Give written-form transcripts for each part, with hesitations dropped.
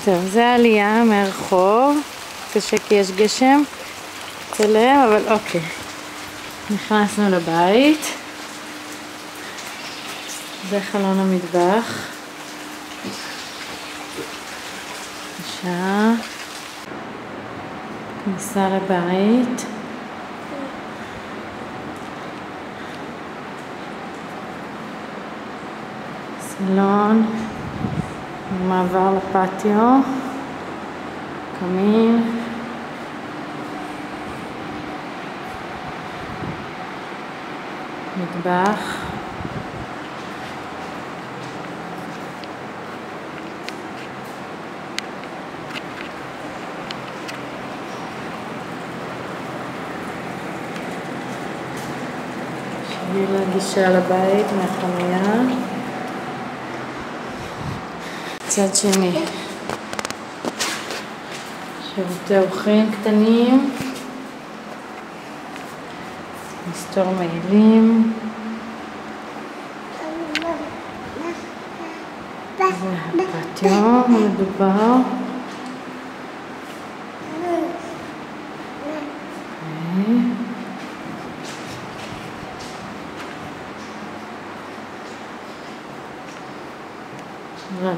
טוב, זה העלייה מהרחוב, קשה כי יש גשם צלם, אבל אוקיי. נכנסנו לבית, זה חלון המטבח, בבקשה, כניסה לבית, סלון, מעבר לפטיו, קמין, מטבח, שביל הגישה לבית מהחניה, צד שני, שירותי אורחים קטנים, מסתור מעילים, והפטיו מדובר,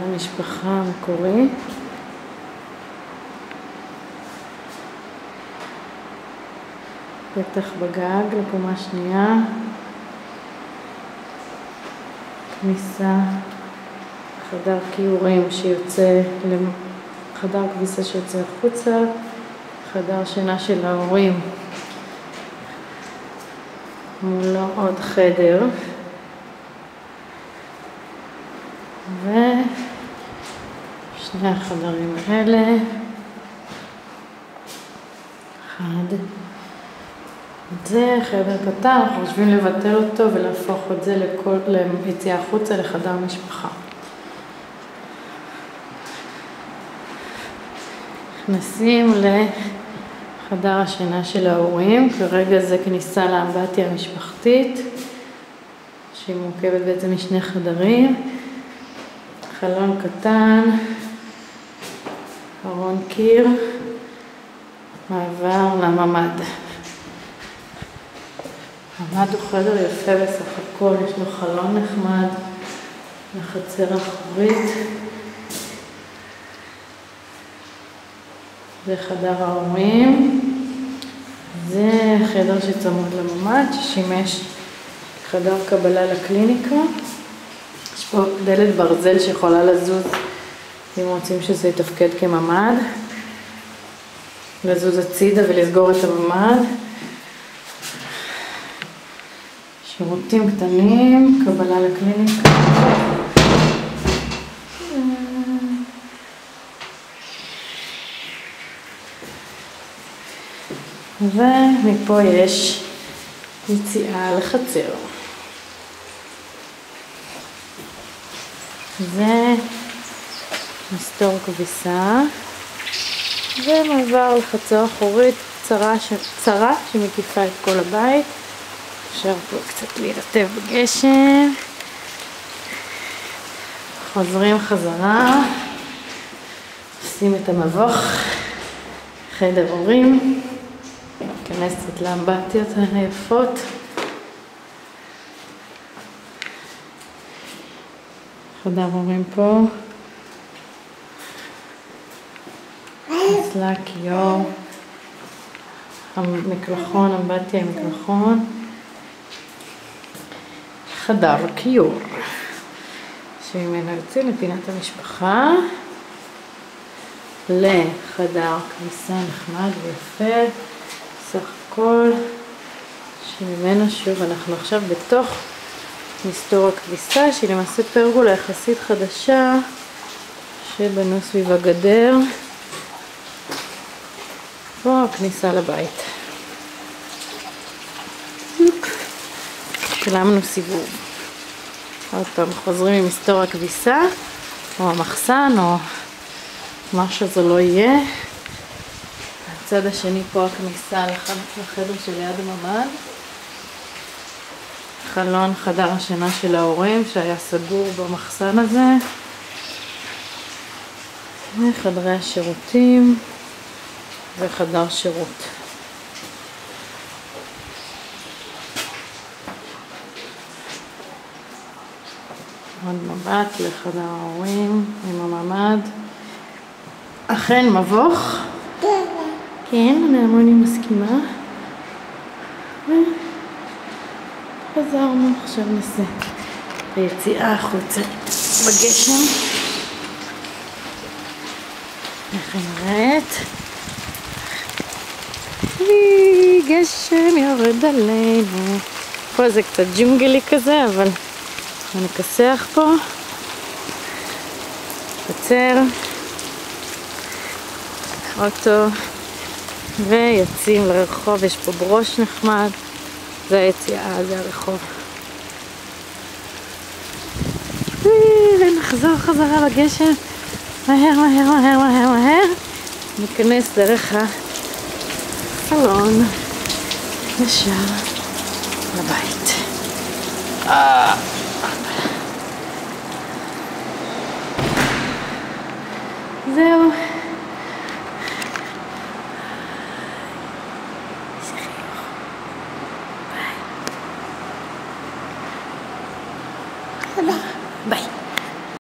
המשפחה המקורית, פתח בגג לקומה שנייה, כניסה חדר כיורים שיוצא, חדר כביסה שיוצא החוצה, חדר שינה של ההורים, מולו עוד חדר, ושני החדרים האלה, אחד, זה חדר קטן, אנחנו חושבים לבטל אותו ולהפוך את זה ליציאה החוצה לחדר משפחה. נכנסים לחדר השינה של ההורים, כרגע זה כניסה לאמבטיה המשפחתית, שהיא מורכבת בעצם משני חדרים, חלון קטן, ארון קיר, מעבר לממ"ד. הממ"ד הוא חדר יפה בסך הכל, יש לו חלון נחמד, לחצר אחורית. זה חדר ההורים, זה חדר שצמוד לממ"ד, ששימש חדר קבלה לקליניקה. יש פה דלת ברזל שיכולה לזוז אם רוצים שזה יתפקד כממ"ד, לזוז הצידה ולסגור את הממ"ד. שירותים קטנים, קבלה לקליניקה. ומפה יש יציאה לחצר. זה מסתור כביסה, ומעבר לחצר אחורית צרה שמקיפה את כל הבית. אפשר פה קצת להירטב בגשם. חוזרים חזרה, עושים את המבוך, חדר הורים, כנסת לאמבטיות היפות. חדר הורים פה, מסלה, כיור, המקלחון, אמבטיה עם מקלחון, חדר כיור, שממנו יוצאים לפינת המשפחה, לחדר כניסה נחמד ויפה, סך הכל, שממנו שוב אנחנו עכשיו בתוך מסתור הכביסה, שהיא למעשה פרגולה יחסית חדשה, שבנו סביב הגדר. פה הכניסה לבית. שלמנו סיבוב. עוד פעם חוזרים עם מסתור הכביסה, או המחסן, או מה שזה לא יהיה. הצד השני פה הכניסה לחדר שליד הממ"ד. חלון חדר השינה של ההורים שהיה סגור במחסן הזה. וחדרי השירותים וחדר שירות. עוד מבט לחדר ההורים עם הממ"ד. אכן מבוך. כן, אני מסכימה. חזרנו, עכשיו נעשה היציאה החוצה בגשם. איך היא נראית? גשם יורד עלינו. פה זה קצת ג'ונגלי כזה, אבל נכסח פה. חצר. אוטו. ויוצאים לרחוב, יש פה ברוש נחמד. זה היציאה, זה הרחוב. ונחזור חזרה בגשם. מהר, מהר, מהר, מהר, מהר. ניכנס דרך הסלון. ישר לבית. זהו. ביי.